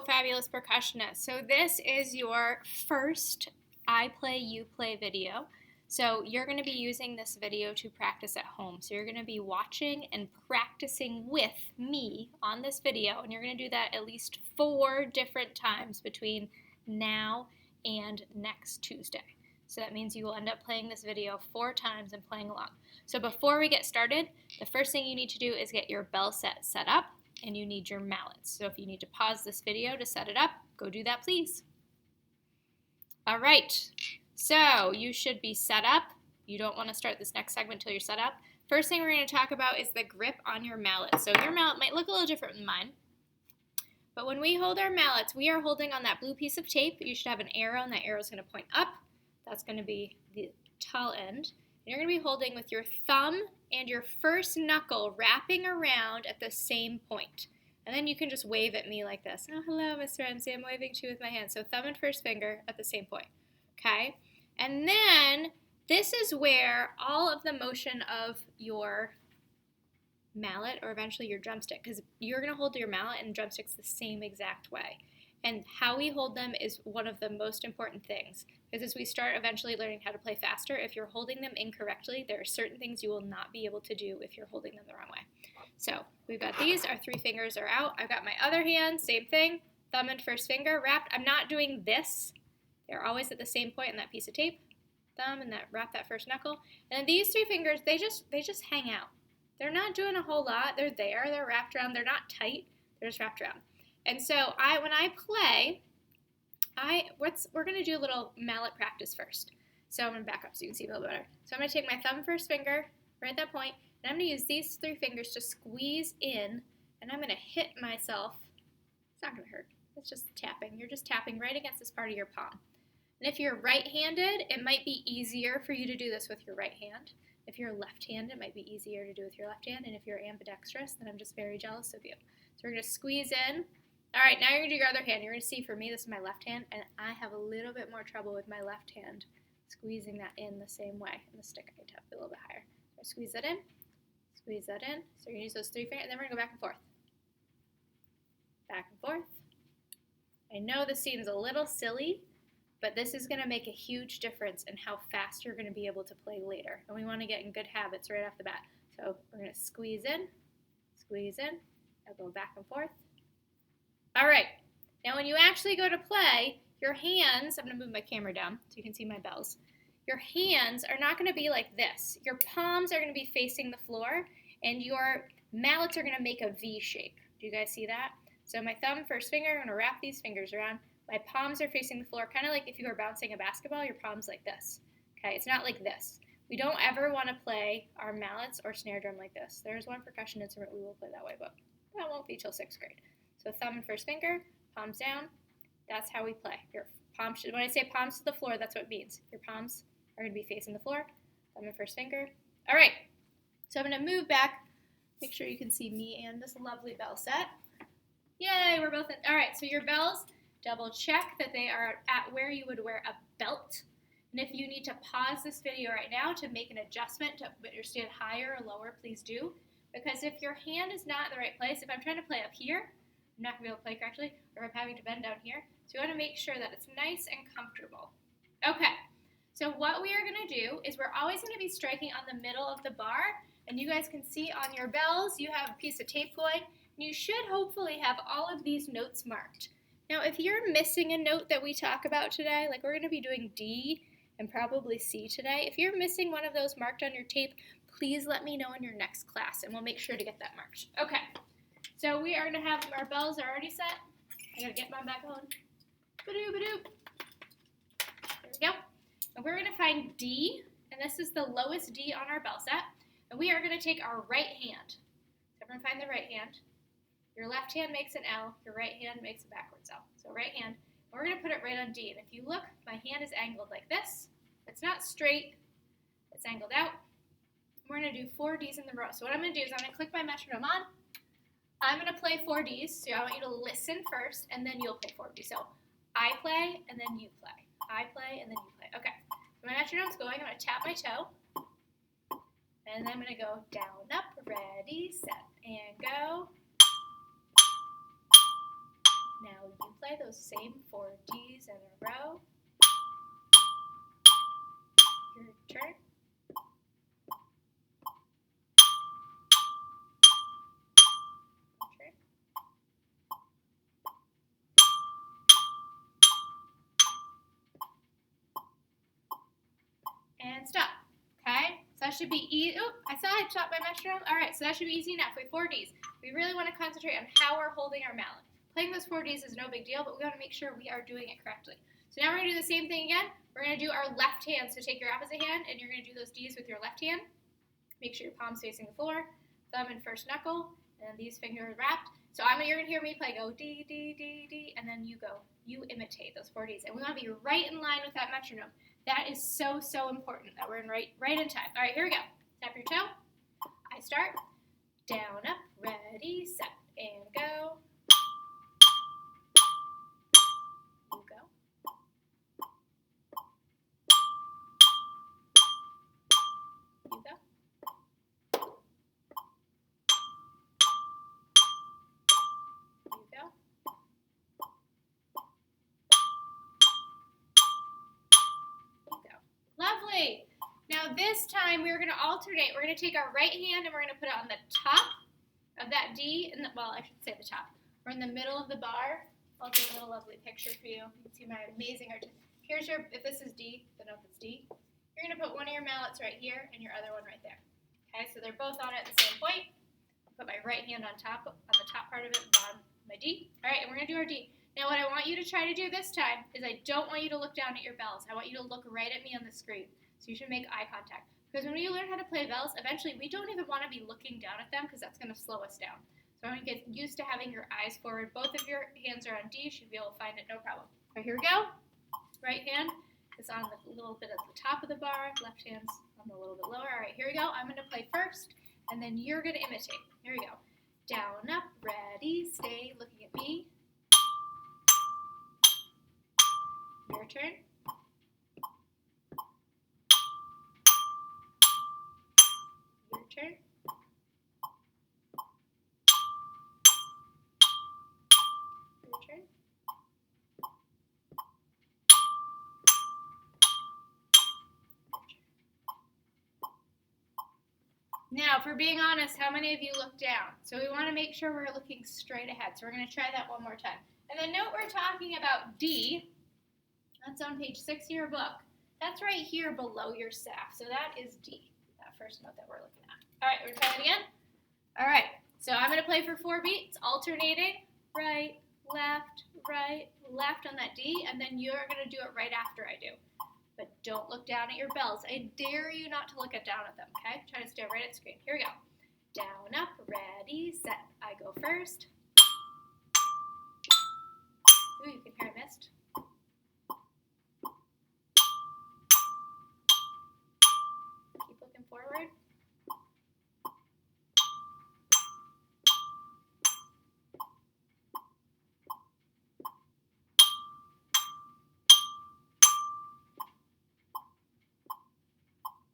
fabulous percussionists. So this is your first I Play, You Play video. So you're going to be using this video to practice at home. So you're going to be watching and practicing with me on this video, and you're going to do that at least 4 different times between now and next Tuesday. So that means you will end up playing this video 4 times and playing along. So before we get started, the first thing you need to do is get your bell set up, and you need your mallets. So if you need to pause this video to set it up, go do that, please. All right, so you should be set up. You don't want to start this next segment until you're set up. First thing we're going to talk about is the grip on your mallet. So your mallet might look a little different than mine, but when we hold our mallets, we are holding on that blue piece of tape. You should have an arrow, and that arrow is going to point up. That's going to be the tall end. And you're going to be holding with your thumb and your first knuckle wrapping around at the same point. And then you can just wave at me like this. Oh, hello, Mr. Ramsey. I'm waving to you with my hand. So thumb and first finger at the same point. Okay? And then this is where all of the motion of your mallet, or eventually your drumstick, because you're going to hold your mallet and drumsticks the same exact way. And how we hold them is one of the most important things, because as we start eventually learning how to play faster, if you're holding them incorrectly, there are certain things you will not be able to do if you're holding them the wrong way. So we've got these, our 3 fingers are out. I've got my other hand, same thing, thumb and first finger wrapped. I'm not doing this. They're always at the same point in that piece of tape. Thumb and that wrap that first knuckle. And then these 3 fingers, they just hang out. They're not doing a whole lot. They're there, they're wrapped around. They're not tight, they're just wrapped around. And so when I play, we're going to do a little mallet practice first. So I'm going to back up so you can see a little better. So I'm going to take my thumb first finger right at that point, and I'm going to use these 3 fingers to squeeze in, and I'm going to hit myself. It's not going to hurt. It's just tapping. You're just tapping right against this part of your palm. And if you're right-handed, it might be easier for you to do this with your right hand. If you're left-handed, it might be easier to do with your left hand. And if you're ambidextrous, then I'm just very jealous of you. So we're going to squeeze in. All right, now you're going to do your other hand. You're going to see, for me, this is my left hand, and I have a little bit more trouble with my left hand squeezing that in the same way. And the stick I can tap a little bit higher. So squeeze that in, squeeze that in. So you're going to use those 3 fingers, and then we're going to go back and forth. Back and forth. I know this seems a little silly, but this is going to make a huge difference in how fast you're going to be able to play later. And we want to get in good habits right off the bat. So we're going to squeeze in, and go back and forth. All right, now when you actually go to play, your hands, I'm going to move my camera down so you can see my bells. Your hands are not going to be like this. Your palms are going to be facing the floor, and your mallets are going to make a V shape. Do you guys see that? So my thumb, first finger, I'm going to wrap these fingers around. My palms are facing the floor, kind of like if you were bouncing a basketball, your palms like this. Okay, it's not like this. We don't ever want to play our mallets or snare drum like this. There's one percussion instrument we will play that way, but that won't be till 6th grade. So thumb and first finger, palms down. That's how we play. Your palms should, when I say palms to the floor, that's what it means. Your palms are going to be facing the floor. Thumb and first finger. All right. So I'm going to move back. Make sure you can see me and this lovely bell set. Yay, we're both in. All right, so your bells, double check that they are at where you would wear a belt. And if you need to pause this video right now to make an adjustment to put your stand higher or lower, please do. Because if your hand is not in the right place, if I'm trying to play up here, I'm not going to be able to play correctly, or I'm having to bend down here. So you want to make sure that it's nice and comfortable. Okay, so what we are going to do is we're always going to be striking on the middle of the bar, and you guys can see on your bells, you have a piece of tape going, and you should hopefully have all of these notes marked. Now, if you're missing a note that we talk about today, like we're going to be doing D and probably C today, if you're missing one of those marked on your tape, please let me know in your next class, and we'll make sure to get that marked. Okay. So we are going to have, our bells are already set. I got to get mine back on. Ba-doo, ba-doo. There we go. And we're going to find D, and this is the lowest D on our bell set. And we are going to take our right hand. So we're going to find the right hand. Your left hand makes an L. Your right hand makes a backwards L. So right hand. And we're going to put it right on D. And if you look, my hand is angled like this. It's not straight. It's angled out. We're going to do 4 Ds in the row. So what I'm going to do is I'm going to click my metronome on. I'm going to play 4 Ds, so I want you to listen first, and then you'll play 4 Ds. So I play, and then you play. I play, and then you play. Okay, so my metronome's going. I'm going to tap my toe, and then I'm going to go down, up, ready, set, and go. Now you play. play those same 4 Ds in a row. Your turn. And stop. Okay, so that should be easy. Oh, I saw I stopped my metronome. All right, so that should be easy enough. We have 4 Ds. We really want to concentrate on how we're holding our mallet. Playing those 4 Ds is no big deal, but we want to make sure we are doing it correctly. So now we're going to do the same thing again. We're going to do our left hand. So take your opposite hand, and you're going to do those Ds with your left hand. Make sure your palm's facing the floor, thumb and first knuckle, and these fingers wrapped. So you're going to hear me play go D, D, D, D, and then you go. You imitate those 4 Ds. And we want to be right in line with that metronome. That is so, so important that we're in right in time. All right, here we go. Tap your toe. I start. Down, up, ready, set, and go. You go. You go. You go. Lovely. Now this time we're going to alternate. We're going to take our right hand and we're going to put it on the top of that D. Well, I should say the top. We're in the middle of the bar. I'll do a little lovely picture for you. You can see my amazing art. Here's your, if this is D, the note that's D. You're going to put one of your mallets right here and your other one right there. Okay, so they're both on at the same point. Put my right hand on top, on the top part of it, bottom my D. All right, and we're going to do our D. Now what I want you to try to do this time is I don't want you to look down at your bells. I want you to look right at me on the screen. So you should make eye contact. Because when you learn how to play bells, eventually we don't even want to be looking down at them because that's going to slow us down. So I want you to get used to having your eyes forward. Both of your hands are on D. You should be able to find it, no problem. All right, here we go. Right hand is on the little bit at the top of the bar. Left hand's on the little bit lower. All right, here we go. I'm going to play first, and then you're going to imitate. Here we go. Down, up, ready, stay, looking at me. Your turn. Your turn. Your turn. Now, for being honest, how many of you look down? So we want to make sure we're looking straight ahead. So we're going to try that one more time. And the note we're talking about, D, that's on page 6 of your book. That's right here below your staff. So that is D, that first note that we're looking at. All right, we're going to try it again. All right, so I'm going to play for 4 beats, alternating, right, left on that D, and then you're going to do it right after I do. But don't look down at your bells. I dare you not to look down at them, okay? Try to stare right at the screen. Here we go. Down, up, ready, set. I go first. Ooh, you can hear I missed. Keep looking forward.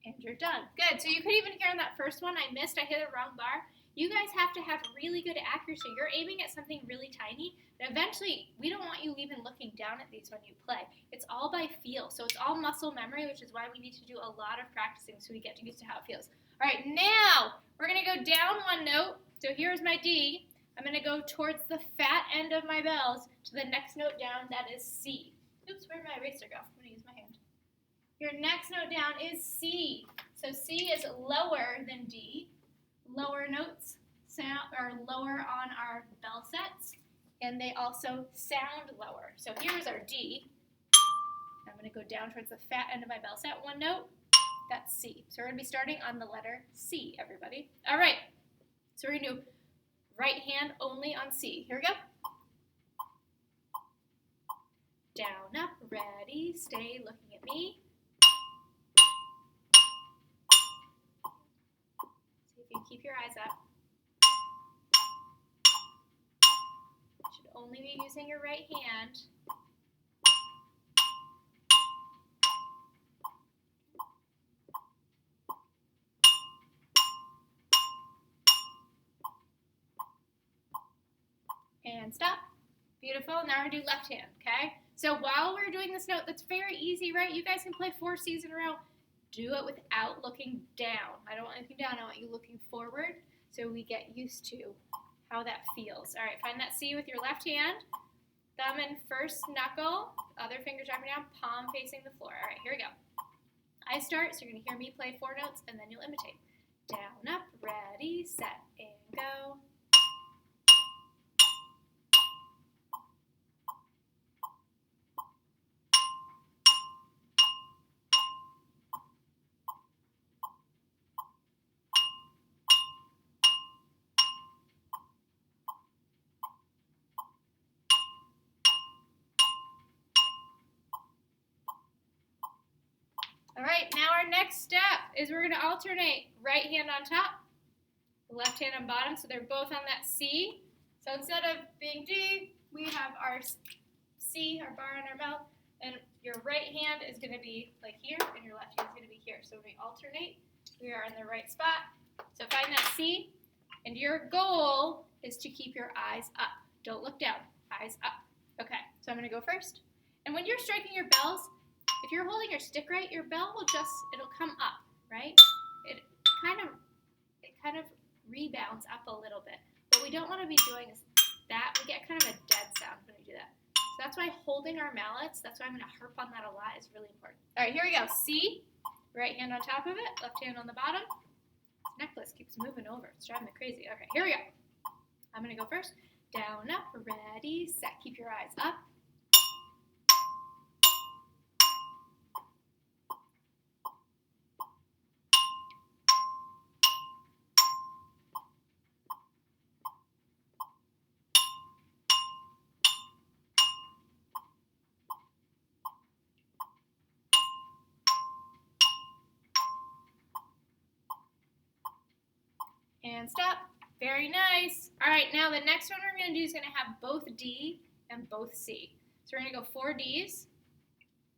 And you're done. Good. So you could even hear on that first one, I missed, I hit a wrong bar. You guys have to have really good accuracy. You're aiming at something really tiny, but eventually we don't want you even looking down at these when you play. It's all by feel. So it's all muscle memory, which is why we need to do a lot of practicing so we get used to how it feels. All right, now we're going to go down one note. So here's my D. I'm going to go towards the fat end of my bells to the next note down, that is C. Oops, where'd my eraser go? I'm going to use my hand. Your next note down is C. So C is lower than D. Lower notes are lower on our bell sets, and they also sound lower. So here's our D. I'm going to go down towards the fat end of my bell set. One note, that's C. So we're going to be starting on the letter C, everybody. All right. So we're going to do right hand only on C. Here we go. Down, up, ready, stay, looking at me. See if you keep your eyes up. You should only be using your right hand. And stop. Beautiful. Now we're going to do left hand, okay? So while we're doing this note, that's very easy, right? You guys can play 4 C's in a row. Do it without looking down. I don't want you looking down. I want you looking forward so we get used to how that feels. All right, find that C with your left hand. Thumb in first knuckle, other finger dropping down, palm facing the floor. All right, here we go. I start, so you're going to hear me play 4 notes, and then you'll imitate. Down, up, ready, set, and go. All right, now our next step is we're going to alternate right hand on top, left hand on bottom, so they're both on that C. So instead of being D, we have our C, our bar on our mouth, and your right hand is going to be like here, and your left hand is going to be here. So when we alternate, we are in the right spot. So find that C, and your goal is to keep your eyes up. Don't look down, eyes up. Okay, so I'm going to go first. And when you're striking your bells, if you're holding your stick right, your bell will it'll come up, right? It kind of rebounds up a little bit. What we don't want to be doing is that. We get kind of a dead sound when we do that. So that's why holding our mallets, that's why I'm going to harp on that a lot, is really important. All right, here we go. C, right hand on top of it, left hand on the bottom. This necklace keeps moving over. It's driving me crazy. Okay, here we go. I'm going to go first. Down, up, ready, set. Keep your eyes up. And stop. Very nice. All right, now the next one we're going to do is going to have both D and both C. So we're going to go 4 Ds,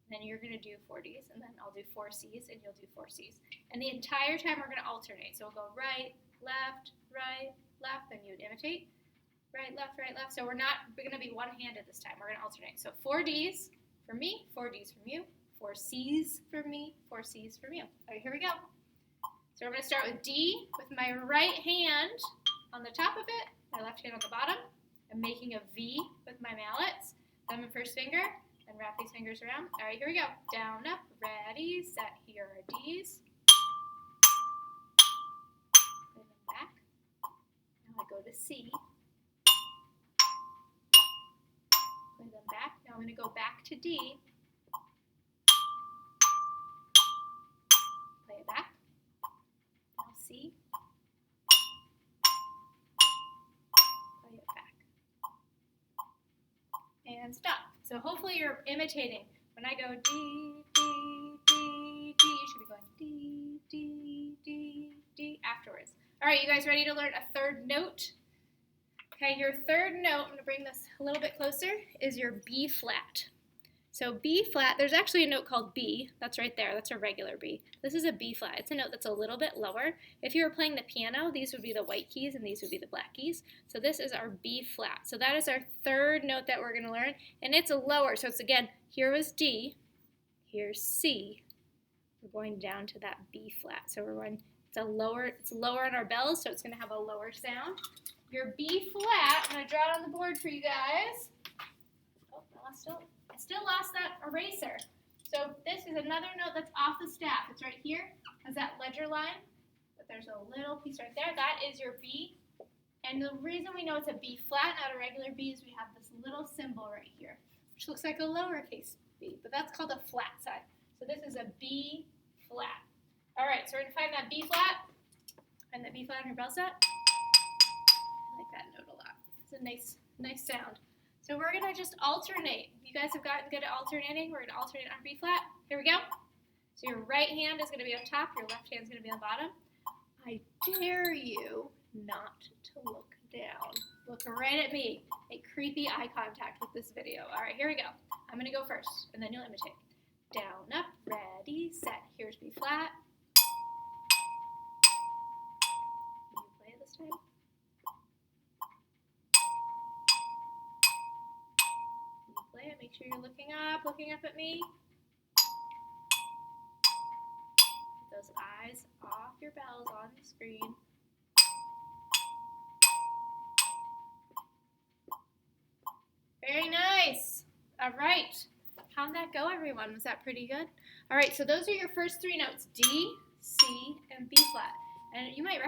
and then you're going to do 4 Ds, and then I'll do 4 Cs, and you'll do 4 Cs. And the entire time we're going to alternate. So we'll go right, left, and you would imitate. Right, left. So we're not going to be one-handed this time. We're going to alternate. So 4 Ds for me, 4 Ds from you, 4 Cs for me, 4 Cs from you. All right, here we go. So we're going to start with D with my right hand on the top of it, my left hand on the bottom. I'm making a V with my mallets, thumb and first finger, and wrap these fingers around. All right, here we go. Down, up, ready, set. Here are Ds. Play them back. Now I go to C. Play them back. Now I'm going to go back to D. Play it back. C, play it back, and stop. So hopefully you're imitating. When I go D, D, D, D, you should be going D, D, D, D afterwards. All right, you guys ready to learn a third note? Okay, your third note, I'm going to bring this a little bit closer, is your B flat. So B flat, there's actually a note called B. That's right there. That's a regular B. This is a B flat. It's a note that's a little bit lower. If you were playing the piano, these would be the white keys and these would be the black keys. So this is our B flat. So that is our third note that we're going to learn. And it's a lower. So it's again, here was D, here's C. We're going down to that B flat. So we're going, it's lower on our bells, so it's going to have a lower sound. Your B flat, I'm going to draw it on the board for you guys. Oh, I still lost that eraser. So this is another note that's off the staff. It's right here. Has that ledger line, but there's a little piece right there. That is your B. And the reason we know it's a B flat, not a regular B, is we have this little symbol right here, which looks like a lowercase b, but that's called a flat sign. So this is a B flat. All right, so we're going to find that B flat. Find that B flat on your bell set. I like that note a lot. It's a nice sound. So we're going to just alternate. You guys have gotten good at alternating. We're going to alternate on B flat. Here we go. So your right hand is going to be on top. Your left hand is going to be on the bottom. I dare you not to look down. Look right at me. Make creepy eye contact with this video. All right, here we go. I'm going to go first, and then you'll imitate. Down, up, ready, set. Here's B flat. Can you play it this time? Make sure you're looking up at me. Get those eyes off your bells on the screen. Very nice. All right. How'd that go, everyone? Was that pretty good? All right, so those are your first three notes, D, C, and B flat. And you might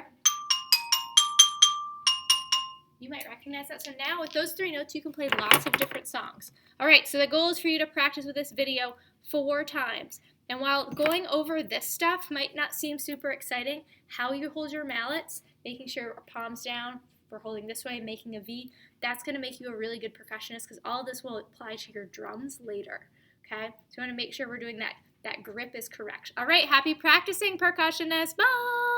recognize that. So now with those three notes, you can play lots of different songs. All right, so the goal is for you to practice with this video 4 times. And while going over this stuff might not seem super exciting, how you hold your mallets, making sure your palms down, for holding this way, making a V, that's going to make you a really good percussionist because all this will apply to your drums later. Okay, so you want to make sure we're doing that grip is correct. All right, happy practicing, percussionists. Bye!